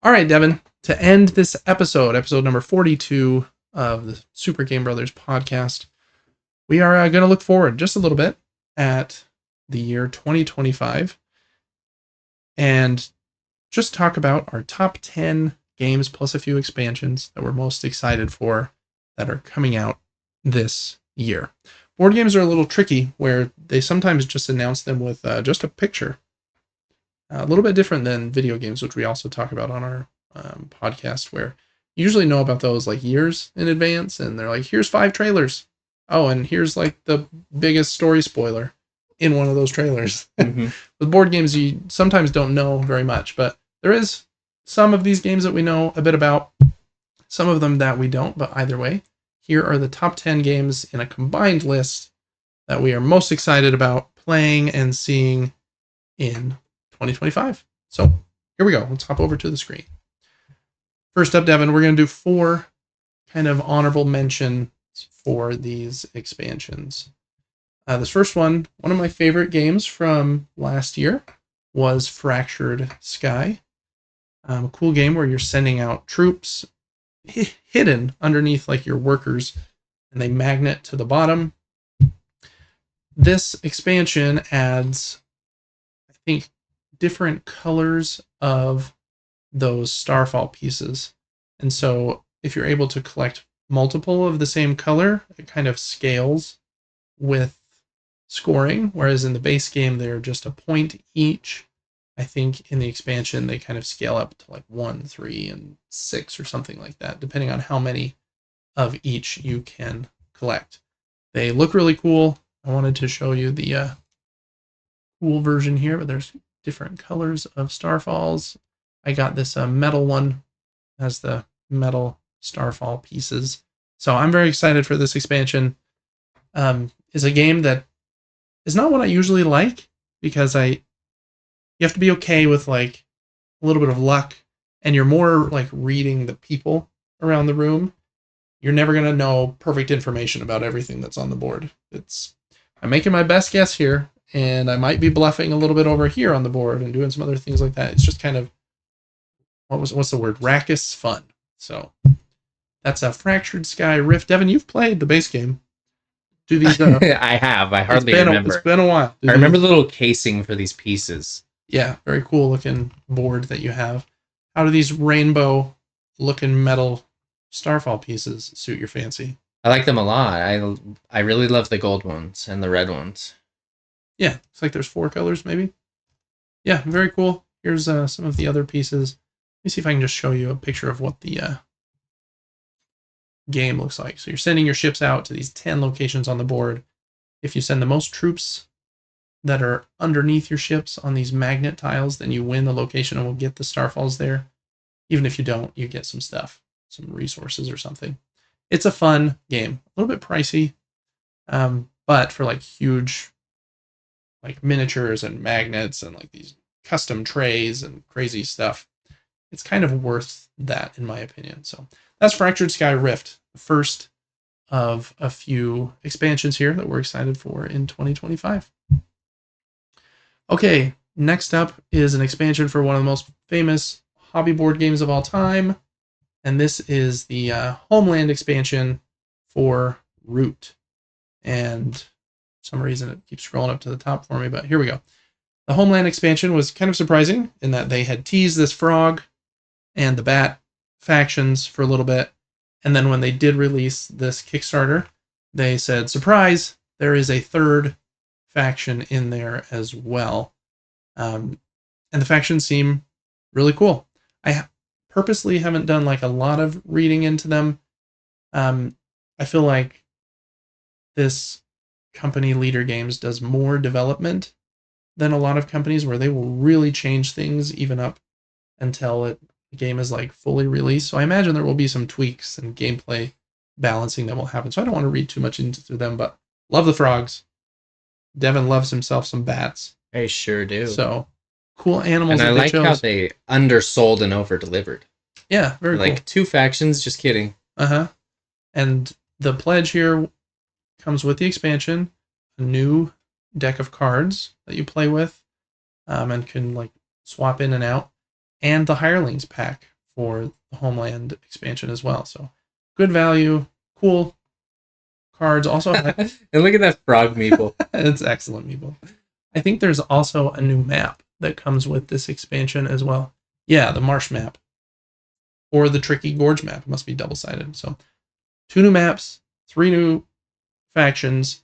All right, Devin, to end this episode number 42 of the Super Game Brothers podcast, we are going to look forward just a little bit at the year 2025 and just talk about our top 10 games plus a few expansions that we're most excited for that are coming out this year. Board games are a little tricky where they sometimes just announce them with just a picture. A little bit different than video games, which we also talk about on our podcast, where you usually know about those like years in advance, and they're like, here's 5 trailers. Oh, and here's like the biggest story spoiler in one of those trailers. Mm-hmm. With board games, you sometimes don't know very much, but there is some of these games that we know a bit about, some of them that we don't, but either way, here are the top 10 games in a combined list that we are most excited about playing and seeing in 2025. So here we go. Let's hop over to the screen. First up, Devin, we're going to do 4 kind of honorable mentions for these expansions. This first one of my favorite games from last year was Fractured Sky. A cool game where you're sending out troops hidden underneath like your workers, and they magnet to the bottom. This expansion adds, I think, different colors of those Starfall pieces. And so if you're able to collect multiple of the same color, it kind of scales with scoring, whereas in the base game they're just a point each. I think in the expansion they kind of scale up to like 1, 3, and 6 or something like that, depending on how many of each you can collect. They look really cool. I wanted to show you the cool version here, but there's different colors of Starfalls. I got this metal one, has the metal Starfall pieces. So I'm very excited for this expansion. It's a game that is not what I usually like, because you have to be okay with like a little bit of luck, and you're more like reading the people around the room. You're never going to know perfect information about everything that's on the board. I'm making my best guess here, and I might be bluffing a little bit over here on the board and doing some other things like that. It's just kind of, what's the word? Raucous fun. So that's a Fractured Sky Rift. Devin, you've played the base game. Do these? I have. I hardly remember. It's been a while. I remember the little casing for these pieces. Yeah, very cool looking board that you have. How do these rainbow looking metal Starfall pieces suit your fancy? I like them a lot. I really love the gold ones and the red ones. Yeah, looks like there's 4 colors maybe. Yeah, very cool. Here's some of the other pieces. Let me see if I can just show you a picture of what the game looks like. So you're sending your ships out to these 10 locations on the board. If you send the most troops that are underneath your ships on these magnet tiles, then you win the location and will get the Starfalls there. Even if you don't, you get some stuff, some resources or something. It's a fun game. A little bit pricey, but for like huge like miniatures and magnets and like these custom trays and crazy stuff, it's kind of worth that in my opinion. So that's Fractured Sky Rift, the first of a few expansions here that we're excited for in 2025. Okay, next up is an expansion for one of the most famous hobby board games of all time, and this is the Homeland expansion for Root. And for some reason it keeps scrolling up to the top for me, but here we go. The Homeland expansion was kind of surprising in that they had teased this frog and the bat factions for a little bit, and then when they did release this Kickstarter, they said, surprise, there is a third faction in there as well. And the factions seem really cool. I purposely haven't done like a lot of reading into them. I feel like this company, Leader Games, does more development than a lot of companies, where they will really change things even up until the game is like fully released. So I imagine there will be some tweaks and gameplay balancing that will happen. So I don't want to read too much into them, but love the frogs. Devin loves himself some bats. I sure do. So cool animals. And I like how they undersold and over-delivered. Yeah, very cool. Like 2 factions, just kidding. And the pledge here comes with the expansion, a new deck of cards that you play with, and can like swap in and out, and the Hirelings pack for the Homeland expansion as well. So good value, cool cards. Also, And look at that frog meeple. it's excellent, Meeple. I think there's also a new map that comes with this expansion as well. Yeah, the Marsh map or the Tricky Gorge map. It must be double-sided. So 2 new maps, 3 new factions,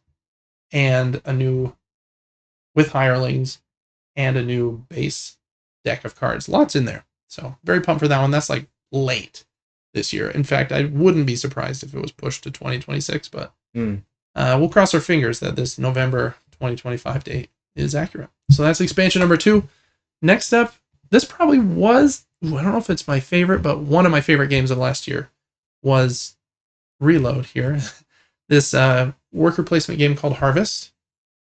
and a new with hirelings and a new base deck of cards. Lots in there. So very pumped for that one. That's like late this year. In fact, I wouldn't be surprised if it was pushed to 2026, but we'll cross our fingers that this November 2025 date is accurate. So that's expansion number 2. Next up, this probably was, I don't know if it's my favorite, but one of my favorite games of last year was Reload here. This worker placement game called Harvest.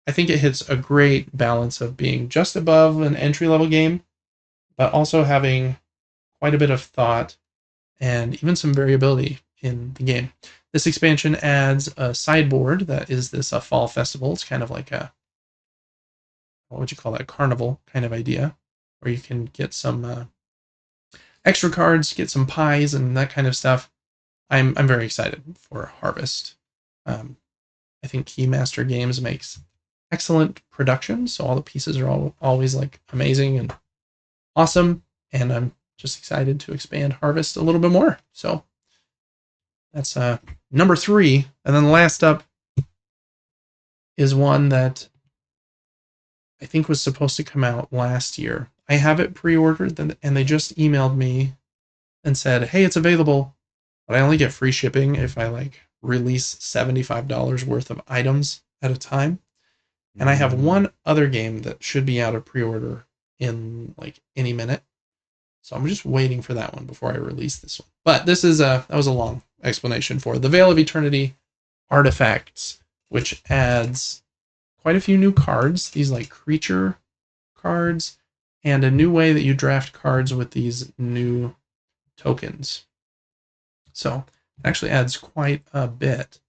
I think it hits a great balance of being just above an entry-level game, but also having quite a bit of thought and even some variability in the game. This expansion adds a sideboard that is this fall festival. It's kind of like a, what would you call that, carnival kind of idea, where you can get some extra cards, get some pies and that kind of stuff. I'm very excited for Harvest. I think Keymaster Games makes excellent production, so all the pieces are always like amazing and awesome, and I'm just excited to expand Harvest a little bit more. So that's number 3, and then the last up is one that I think was supposed to come out last year. I have it pre-ordered, and they just emailed me and said, "Hey, it's available, but I only get free shipping if I like release $75 worth of items at a time." And I have one other game that should be out of pre-order in like any minute. So I'm just waiting for that one before I release this one. But this is that was a long explanation for the Veil of Eternity Artifacts, which adds quite a few new cards, these like creature cards, and a new way that you draft cards with these new tokens. So it actually adds quite a bit.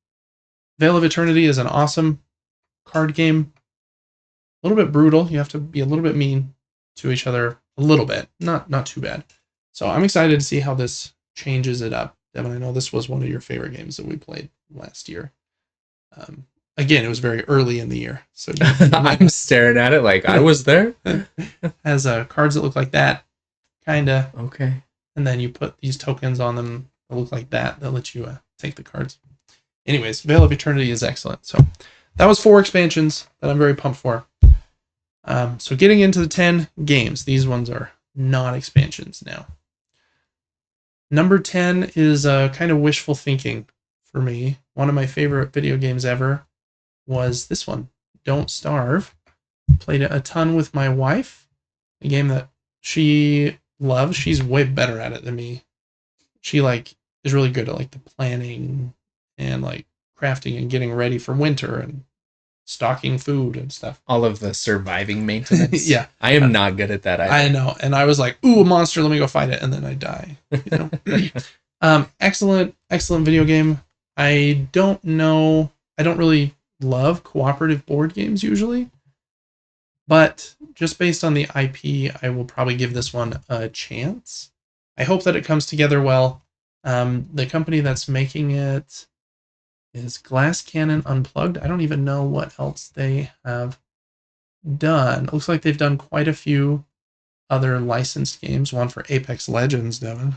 Veil of Eternity is an awesome card game. A little bit brutal. You have to be a little bit mean to each other a little bit. Not too bad. So I'm excited to see how this changes it up. Devin, I know this was one of your favorite games that we played last year. Again, it was very early in the year. So I'm staring at it like I was there. Has cards that look like that, kind of. Okay. And then you put these tokens on them that look like that let you take the cards. Anyways, Veil of Eternity is excellent. So that was 4 expansions that I'm very pumped for. So getting into the 10 games, these ones are not expansions now. Number 10 is kind of wishful thinking for me. One of my favorite video games ever was this one, Don't Starve. Played it a ton with my wife. A game that she loves. She's way better at it than me. She like is really good at like the planning and like crafting and getting ready for winter and stocking food and stuff. All of the surviving maintenance. Yeah. I am not good at that either. I know. And I was like, ooh, a monster, let me go fight it. And then I die. You know? Excellent video game. I don't really love cooperative board games usually. But just based on the IP, I will probably give this one a chance. I hope that it comes together well. The company that's making it is Glass Cannon Unplugged. I don't even know what else they have done. It looks like they've done quite a few other licensed games. One for Apex Legends, Devin.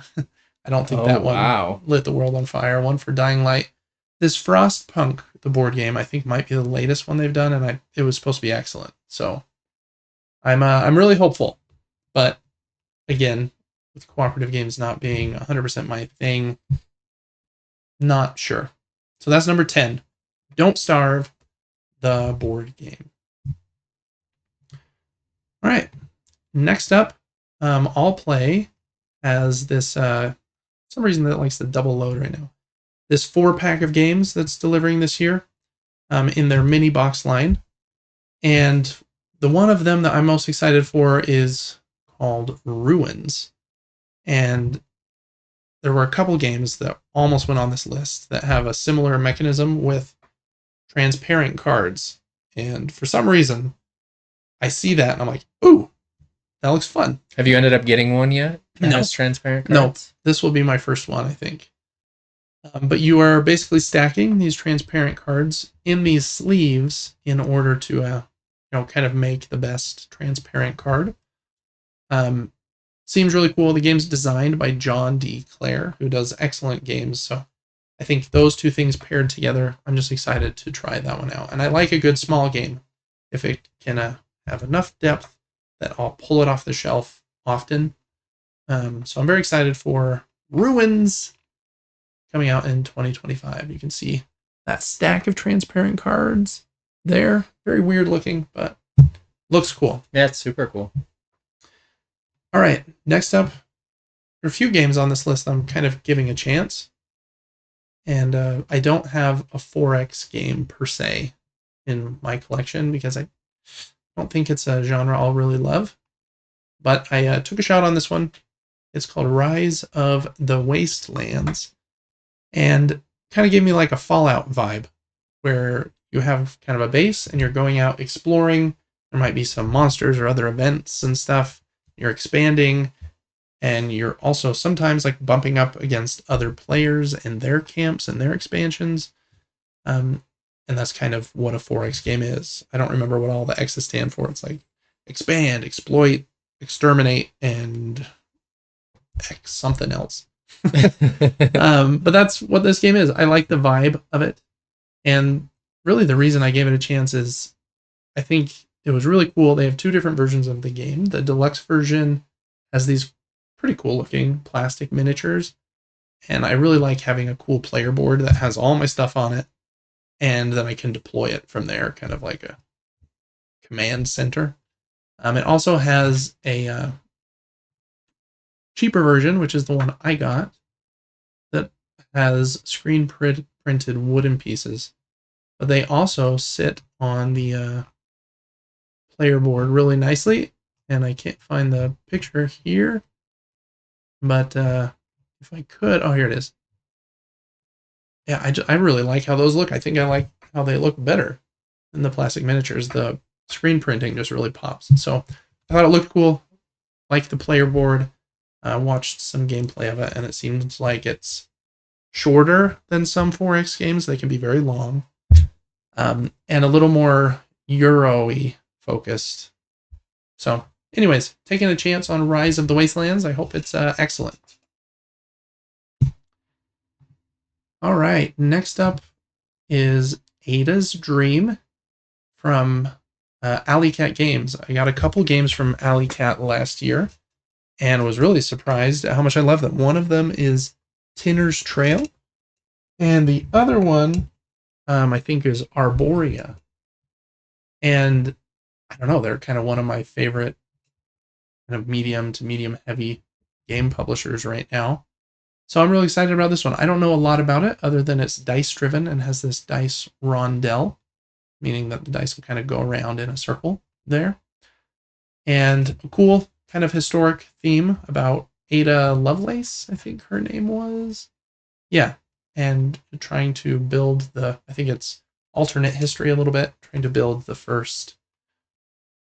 I don't think that one lit the world on fire. One for Dying Light. This Frostpunk, the board game, I think might be the latest one they've done, and it was supposed to be excellent. So I'm really hopeful. But again, with cooperative games not being 100% my thing, not sure. So that's number 10. Don't Starve, the board game. All right. Next up, All Play has this, some reason that it likes to double load right now. This 4-pack of games that's delivering this year in their mini box line. And the one of them that I'm most excited for is called Ruins. And there were a couple games that almost went on this list that have a similar mechanism with transparent cards. And for some reason, I see that and I'm like, ooh, that looks fun. Have you ended up getting one yet? That No. has transparent No, cards? this will be my first one, I think. But you are basically stacking these transparent cards in these sleeves in order to, kind of make the best transparent card. Seems really cool. The game's designed by John D. Clare, who does excellent games. So I think those two things paired together, I'm just excited to try that one out. And I like a good small game. If it can have enough depth that I'll pull it off the shelf often. So I'm very excited for Ruins coming out in 2025. You can see that stack of transparent cards there. Very weird looking, but looks cool. Yeah, it's super cool. All right, next up, there are a few games on this list I'm kind of giving a chance. And I don't have a 4X game per se in my collection because I don't think it's a genre I'll really love. But I took a shot on this one. It's called Rise of the Wastelands. And kind of gave me like a Fallout vibe where you have kind of a base and you're going out exploring. There might be some monsters or other events and stuff. You're expanding, and you're also sometimes like bumping up against other players and their camps and their expansions. And that's kind of what a 4X game is. I don't remember what all the X's stand for. It's like expand, exploit, exterminate, and X something else. But that's what this game is. I like the vibe of it. And really the reason I gave it a chance is I think it was really cool. They have two different versions of the game. The deluxe version has these pretty cool looking plastic miniatures. And I really like having a cool player board that has all my stuff on it. And then I can deploy it from there, kind of like a command center. It also has a cheaper version, which is the one I got, that has screen printed wooden pieces. But they also sit on the player board really nicely. And I can't find the picture here. But if I could, oh, here it is. Yeah, I really like how those look. I think I like how they look better than the plastic miniatures. The screen printing just really pops. So I thought it looked cool. Like the player board. Watched some gameplay of it, and it seems like it's shorter than some 4X games. They can be very long. And a little more Euro-y focused. So, anyways, taking a chance on Rise of the Wastelands. I hope it's excellent. All right, next up is Ada's Dream from Alley Cat Games. I got a couple games from Alley Cat last year and was really surprised at how much I love them. One of them is Tinner's Trail, and the other one, I think, is Arborea. And I don't know, they're kind of one of my favorite kind of medium to medium heavy game publishers right now. So I'm really excited about this one. I don't know a lot about it other than it's dice driven and has this dice rondelle, meaning that the dice will kind of go around in a circle there. And a cool kind of historic theme about Ada Lovelace, I think her name was. Yeah. And trying to build I think it's alternate history a little bit, trying to build the first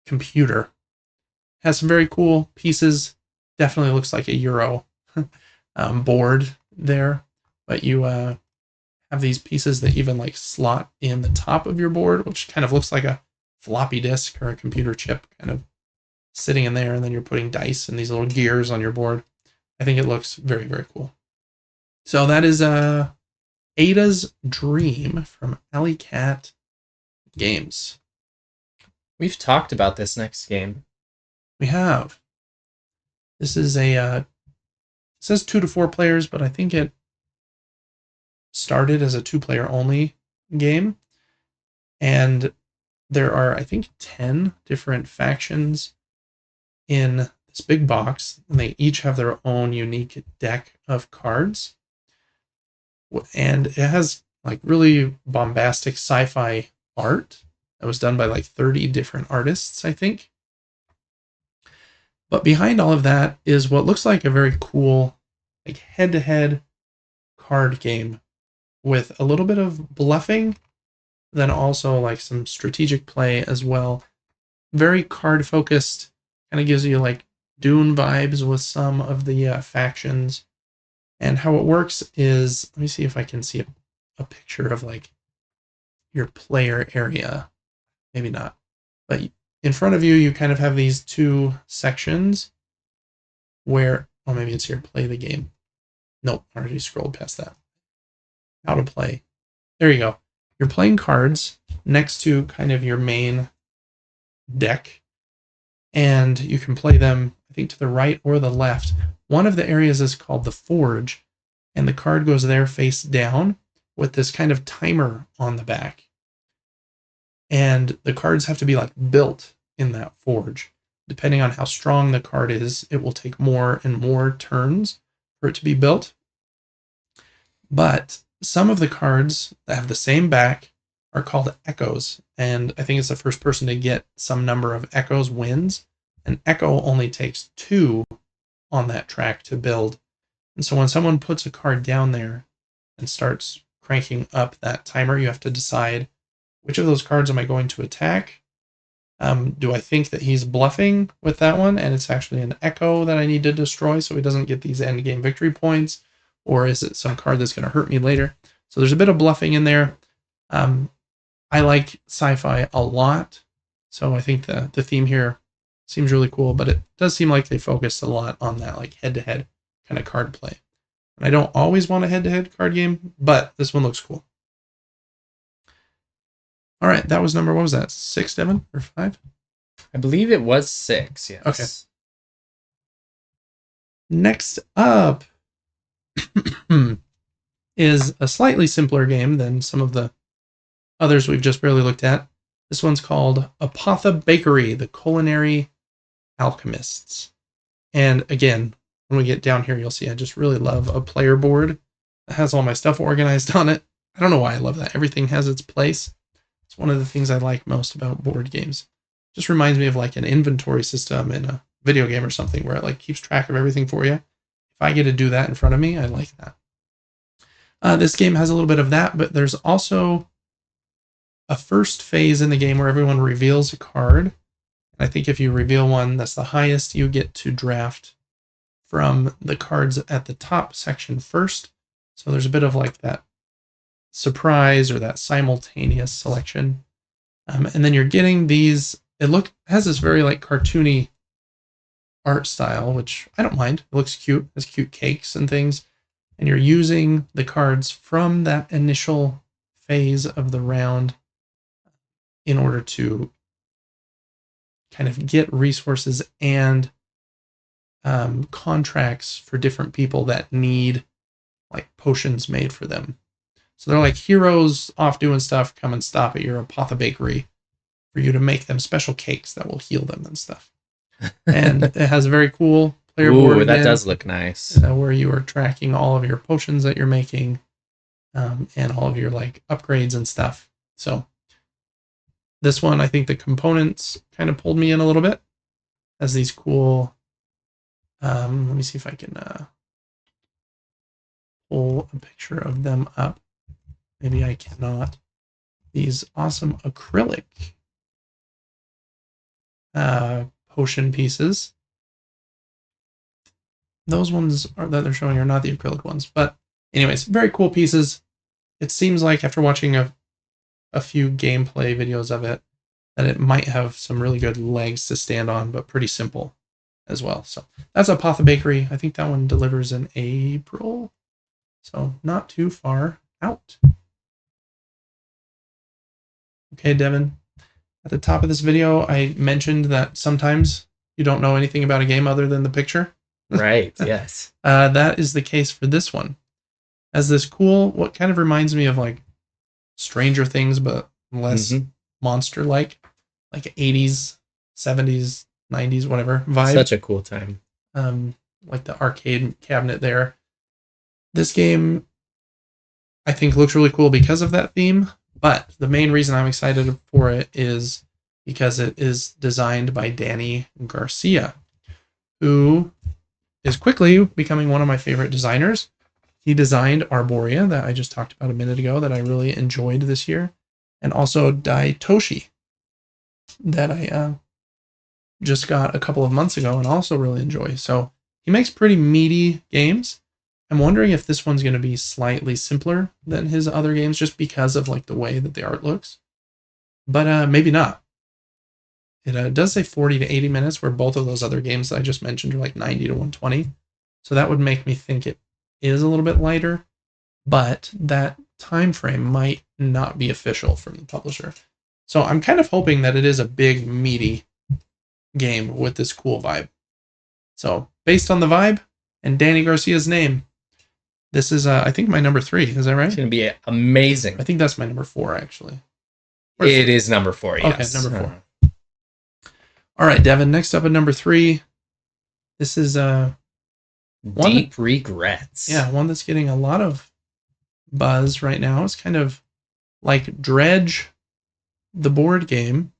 computer. Has some very cool pieces. Definitely looks like a Euro board there, but you have these pieces that even like slot in the top of your board, which kind of looks like a floppy disk or a computer chip kind of sitting in there, and then you're putting dice and these little gears on your board. I think it looks very, very cool. So that is Ada's Dream from Alley Cat Games. We've talked about this next game. We have. This is it says 2 to 4 players, but I think it started as a 2-player only game. And there are, I think, 10 different factions in this big box, and they each have their own unique deck of cards. And it has like really bombastic sci-fi art that was done by like 30 different artists, I think. But behind all of that is what looks like a very cool, like head-to-head card game with a little bit of bluffing then also like some strategic play as well. Very card focused, kind of gives you like Dune vibes with some of the factions. And how it works is, let me see if I can see a picture of like your player area. Maybe not. But in front of you, you kind of have these two sections where, oh, maybe it's here, play the game. Nope, I already scrolled past that. How to play. There you go. You're playing cards next to kind of your main deck, and you can play them, I think, to the right or the left. One of the areas is called the Forge, and the card goes there face down with this kind of timer on the back. And the cards have to be like built in that forge. Depending on how strong the card is, it will take more and more turns for it to be built. But some of the cards that have the same back are called echoes. And I think it's the first person to get some number of echoes wins. An echo only takes 2 on that track to build. And so when someone puts a card down there and starts cranking up that timer, you have to decide, which of those cards am I going to attack? Do I think that he's bluffing with that one and it's actually an echo that I need to destroy so he doesn't get these end game victory points? Or is it some card that's going to hurt me later? So there's a bit of bluffing in there. I like sci-fi a lot, so I think the theme here seems really cool, but it does seem like they focused a lot on that like head-to-head kind of card play. And I don't always want a head-to-head card game, but this one looks cool. All right, that was number, what was that, 6, Devin, or 5? I believe it was 6, yes. Okay. Next up is a slightly simpler game than some of the others we've just barely looked at. This one's called Apothebakery, the Culinary Alchemists. And again, when we get down here, you'll see I just really love a player board that has all my stuff organized on it. I don't know why I love that. Everything has its place. It's one of the things I like most about board games. Just reminds me of like an inventory system in a video game or something where it like keeps track of everything for you. If I get to do that in front of me, I like that. This game has a little bit of that, but there's also a first phase in the game where everyone reveals a card. I think if you reveal one that's the highest, you get to draft from the cards at the top section first. So there's a bit of like that surprise or that simultaneous selection. And then you're getting these, it has this very like cartoony art style, which I don't mind. It looks cute. Has cute cakes and things. And you're using the cards from that initial phase of the round in order to kind of get resources and contracts for different people that need like potions made for them. So they're like heroes off doing stuff, come and stop at your apothebakery for you to make them special cakes that will heal them and stuff. And it has a very cool player board. That does look nice. Where you are tracking all of your potions that you're making and all of your like upgrades and stuff. So this one, I think the components kind of pulled me in a little bit. Has these cool, let me see if I can pull a picture of them up. Maybe I cannot. These awesome acrylic potion pieces. Those ones that they're showing are not the acrylic ones, but anyways, very cool pieces. It seems like after watching a few gameplay videos of it, that it might have some really good legs to stand on, but pretty simple as well. So that's Apothebakery. I think that one delivers in April, so not too far out. Okay, Devin, at the top of this video, I mentioned that sometimes you don't know anything about a game other than the picture. Right, yes. That is the case for this one. Has this cool, what kind of reminds me of like Stranger Things, but less monster-like, like 80s, 70s, 90s, whatever vibe. Such a cool time. Like the arcade cabinet there. This game, I think, looks really cool because of that theme, but the main reason I'm excited for it is because it is designed by Danny Garcia, who is quickly becoming one of my favorite designers. He designed Arborea, that I just talked about a minute ago, that I really enjoyed this year. and also Daitoshi that I just got a couple of months ago and also really enjoy. So he makes pretty meaty games. I'm wondering if this one's going to be slightly simpler than his other games just because of like the way that the art looks. But maybe not. It does say 40 to 80 minutes, where both of those other games that I just mentioned are like 90 to 120. So that would make me think it is a little bit lighter, but that time frame might not be official from the publisher. So I'm kind of hoping that it is a big, meaty game with this cool vibe. So based on the vibe and Danny Garcia's name, this is I think my number 3. Is that right? It's going to be amazing. I think that's my number 4 actually. It is number 4. Okay, Yes. number 4. All right, Devin. Next up at number 3, this is Deep Regrets. Yeah, one that's getting a lot of buzz right now. It's kind of like Dredge, the board game.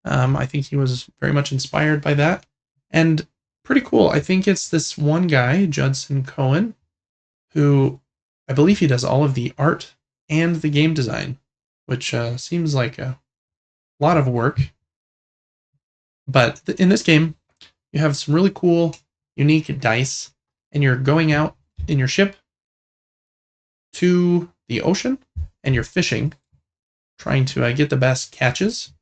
I think he was very much inspired by that, and pretty cool. I think it's this one guy, Judson Cohen, who I believe he does all of the art and the game design, which seems like a lot of work. But in this game, you have some really cool, unique dice, and you're going out in your ship to the ocean, and you're fishing, trying to get the best catches.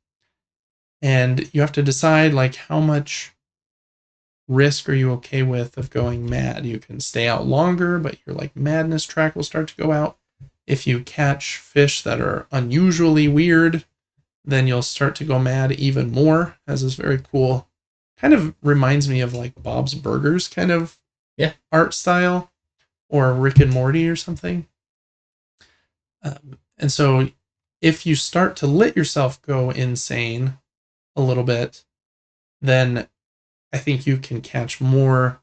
And you have to decide like how much risk are you okay with of going mad. You can stay out longer, but your like madness track will start to go out. If you catch fish that are unusually weird, then you'll start to go mad even more. Has this very cool, kind of reminds me of like Bob's Burgers kind of art style, or Rick and Morty or something. And so if you start to let yourself go insane a little bit, then I think you can catch more,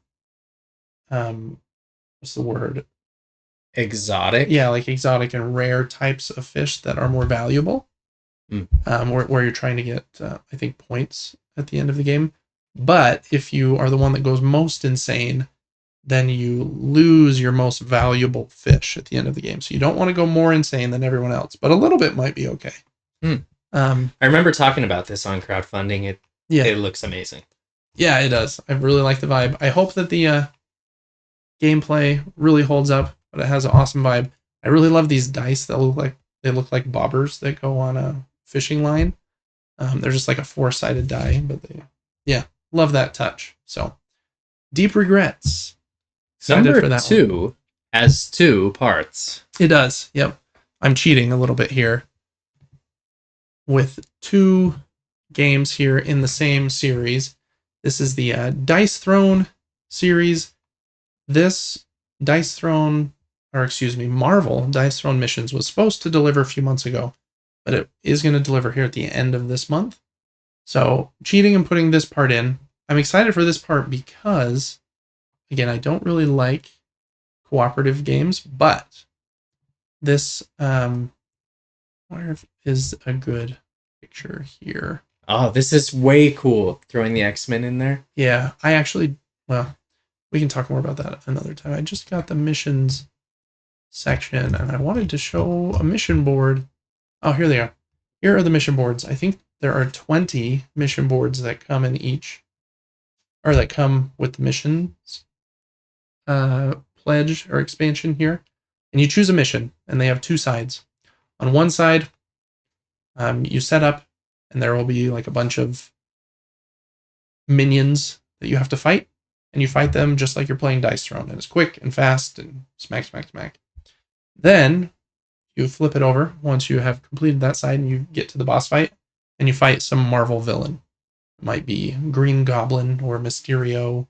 what's the word? Exotic? Yeah, like exotic and rare types of fish that are more valuable. Where you're trying to get, I think, points at the end of the game. But if you are the one that goes most insane, then you lose your most valuable fish at the end of the game. So you don't want to go more insane than everyone else, but a little bit might be okay. I remember talking about this on crowdfunding. It looks amazing. Yeah, it does. I really like the vibe. I hope that the gameplay really holds up, but it has an awesome vibe. I really love these dice that look like bobbers that go on a fishing line. They're just like a 4-sided die, but love that touch. So, Deep Regrets. Excited number 2 has 2 parts. It does. Yep. I'm cheating a little bit here with 2 games here in the same series. This is the Dice Throne series. This Marvel Dice Throne Missions was supposed to deliver a few months ago, but it is going to deliver here at the end of this month. So, cheating and putting this part in. I'm excited for this part because, again, I don't really like cooperative games, but this, where is a good picture here? Oh, this is way cool. Throwing the X-Men in there. Yeah, we can talk more about that another time. I just got the missions section, and I wanted to show a mission board. Oh, here they are. Here are the mission boards. I think there are 20 mission boards that come in each, or that come with the missions pledge or expansion here. And you choose a mission, and they have 2 sides. On one side, you set up, and there will be like a bunch of minions that you have to fight, and you fight them just like you're playing Dice Throne, and it's quick and fast and smack, smack, smack. Then you flip it over once you have completed that side, and you get to the boss fight, and you fight some Marvel villain. It might be Green Goblin or Mysterio.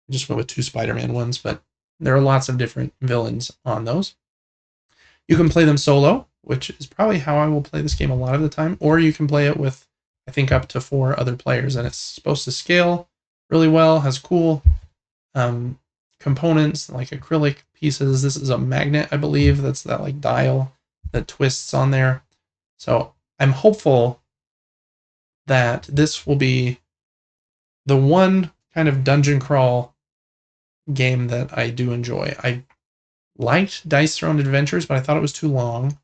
I just went with 2 Spider-Man ones, but there are lots of different villains on those. You can play them solo, which is probably how I will play this game a lot of the time, or you can play it with, I think, up to 4 other players, and it's supposed to scale really well, has cool components like acrylic pieces. This is a magnet, I believe, that's that like dial that twists on there. So I'm hopeful that this will be the one kind of dungeon crawl game that I do enjoy. I liked Dice Throne Adventures, but I thought it was too long.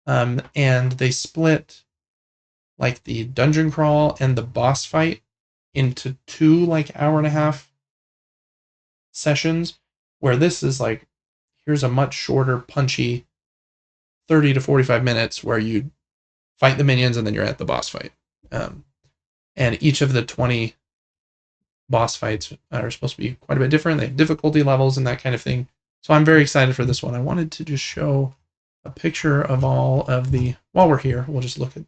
And they split like the dungeon crawl and the boss fight into two like hour and a half sessions, where this is like, here's a much shorter, punchy 30 to 45 minutes where you fight the minions and then you're at the boss fight. And each of the 20 boss fights are supposed to be quite a bit different. They have difficulty levels and that kind of thing. So I'm very excited for this one. I wanted to just show a picture of all of the, while we're here, we'll just look at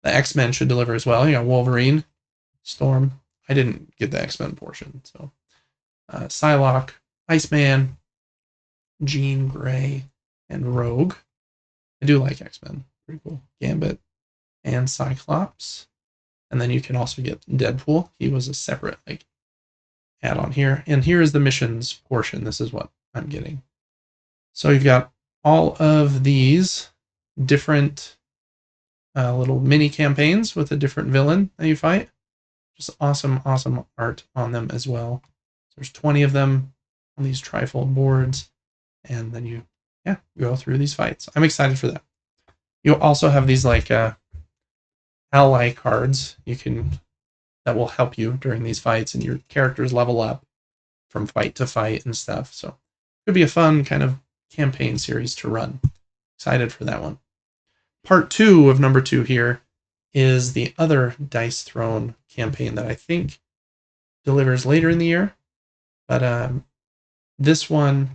the X-Men should deliver as well. You got Wolverine, Storm. I didn't get the X-Men portion. So Psylocke, Iceman, Jean Grey, and Rogue. I do like X-Men. Pretty cool. Gambit and Cyclops. And then you can also get Deadpool. He was a separate like add-on here. And here is the missions portion. This is what I'm getting. So you've got all of these different little mini campaigns with a different villain that you fight. Just awesome, awesome art on them as well. There's 20 of them on these trifold boards. And then you go through these fights. I'm excited for that. You also have these like ally cards that will help you during these fights, and your characters level up from fight to fight and stuff. So it could be a fun kind of campaign series to run. Excited for that one. Part 2 of number 2 here is the other Dice Throne campaign that I think delivers later in the year. But this one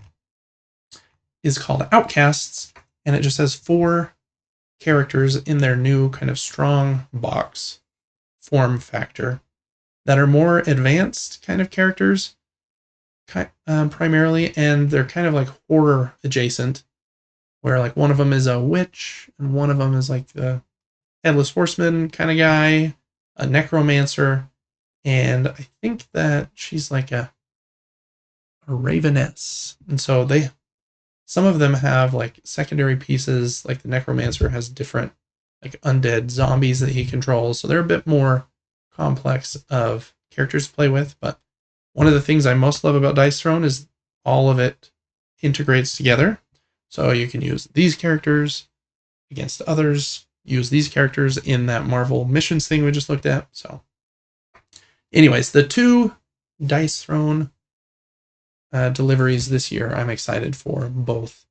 is called Outcasts, and it just has 4 characters in their new kind of strong box form factor that are more advanced kind of characters primarily, and they're kind of like horror adjacent, where like one of them is a witch and one of them is like the headless horseman kind of guy, a necromancer, and I think that she's like a raveness. And so some of them have like secondary pieces, like the necromancer has different like undead zombies that he controls, so they're a bit more complex of characters to play with. But one of the things I most love about Dice Throne is all of it integrates together. So you can use these characters against others, use these characters in that Marvel missions thing we just looked at. So anyways, the 2 Dice Throne deliveries this year, I'm excited for both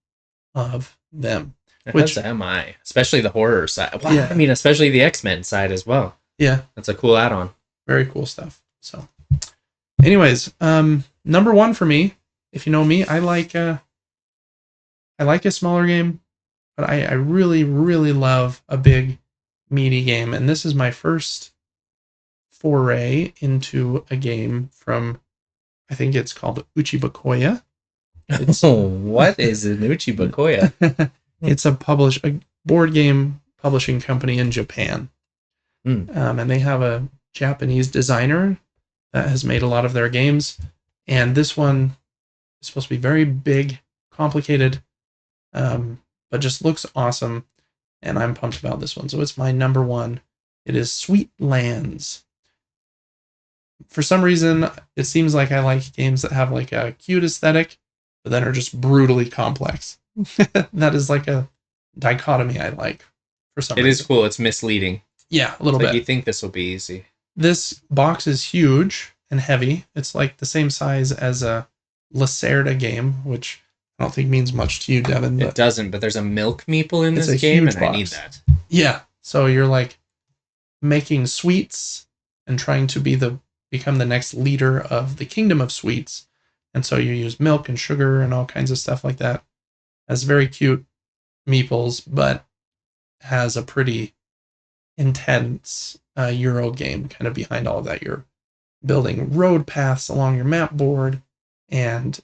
of them. Which am I? Especially the horror side. Well, yeah. I mean, especially the X-Men side as well. Yeah. That's a cool add-on. Very cool stuff. So anyways, number 1 for me, if you know me, I like a smaller game, but I really, really love a big, meaty game. And this is my first foray into a game from, I think it's called Uchibakoya. What is an Uchibakoya? It's a board game publishing company in Japan. And they have a Japanese designer that has made a lot of their games. And this one is supposed to be very big, complicated, but just looks awesome. And I'm pumped about this one. So it's my number 1. It is Sweet Lands. For some reason, it seems like I like games that have like a cute aesthetic, but then are just brutally complex. That is like a dichotomy I like for some reason. It is cool. It's misleading. Yeah, a little bit. You think this will be easy. This box is huge and heavy. It's like the same size as a Lacerda game, which I don't think means much to you, Devin. It doesn't, but there's a milk meeple in this game, and I need that. Yeah, so you're like making sweets and trying to become the next leader of the kingdom of sweets. And so you use milk and sugar and all kinds of stuff like that. Has very cute meeples, but has a pretty intense Euro game kind of behind all of that. You're building road paths along your map board and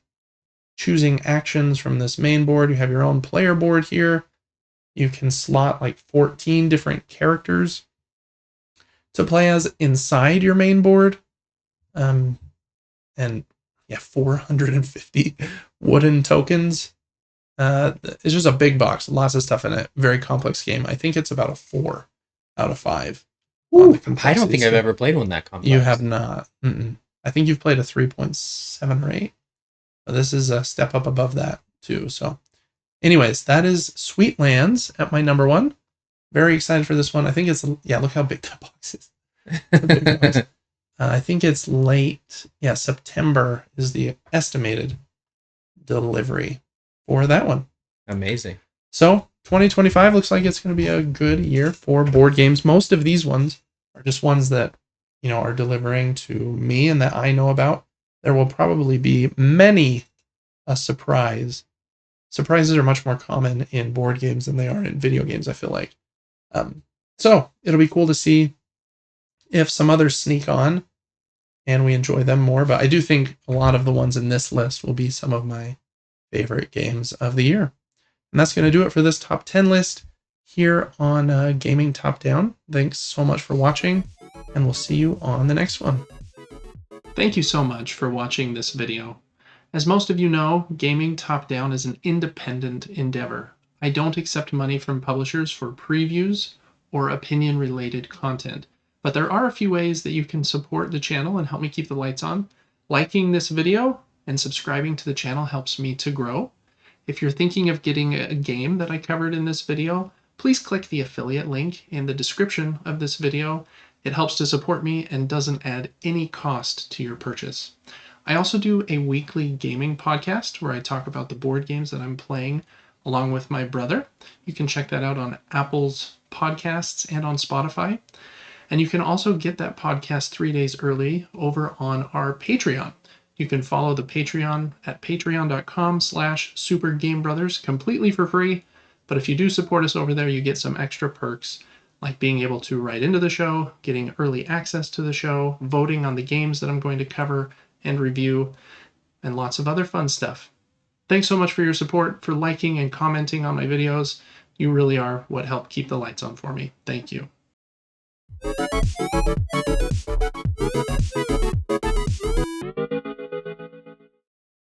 choosing actions from this main board. You have your own player board here. You can slot like 14 different characters to play as inside your main board. And 450 wooden tokens. It's just a big box, lots of stuff in it. Very complex game. I think it's about a 4 out of 5. Ooh, I don't think I've ever played one that complex. You have not. I think you've played a 3.7 or 8. But this is a step up above that too. So Anyways, that is Sweetlands at my number 1. Very excited for this one. I think it's, yeah, look how big that box is. Big box. I think it's late, yeah, September is the estimated delivery for that one. Amazing. So 2025 looks like it's going to be a good year for board games. Most of these ones are just ones that, you know, are delivering to me and that I know about. There will probably be many a surprise. Surprises are much more common in board games than they are in video games, I feel like. So it'll be cool to see if some others sneak on and we enjoy them more. But I do think a lot of the ones in this list will be some of my favorite games of the year. And that's going to do it for this top 10 list here on Gaming Top Down. Thanks so much for watching, and we'll see you on the next one. Thank you so much for watching this video. As most of you know, Gaming Top Down is an independent endeavor. I don't accept money from publishers for previews or opinion-related content, but there are a few ways that you can support the channel and help me keep the lights on. Liking this video and subscribing to the channel helps me to grow. If you're thinking of getting a game that I covered in this video, please click the affiliate link in the description of this video. It helps to support me and doesn't add any cost to your purchase. I also do a weekly gaming podcast where I talk about the board games that I'm playing along with my brother. You can check that out on Apple's podcasts and on Spotify. And you can also get that podcast 3 days early over on our Patreon. You can follow the Patreon at patreon.com/supergamebrothers completely for free. But if you do support us over there, you get some extra perks like being able to write into the show, getting early access to the show, voting on the games that I'm going to cover and review, and lots of other fun stuff. Thanks so much for your support, for liking and commenting on my videos. You really are what helped keep the lights on for me. Thank you.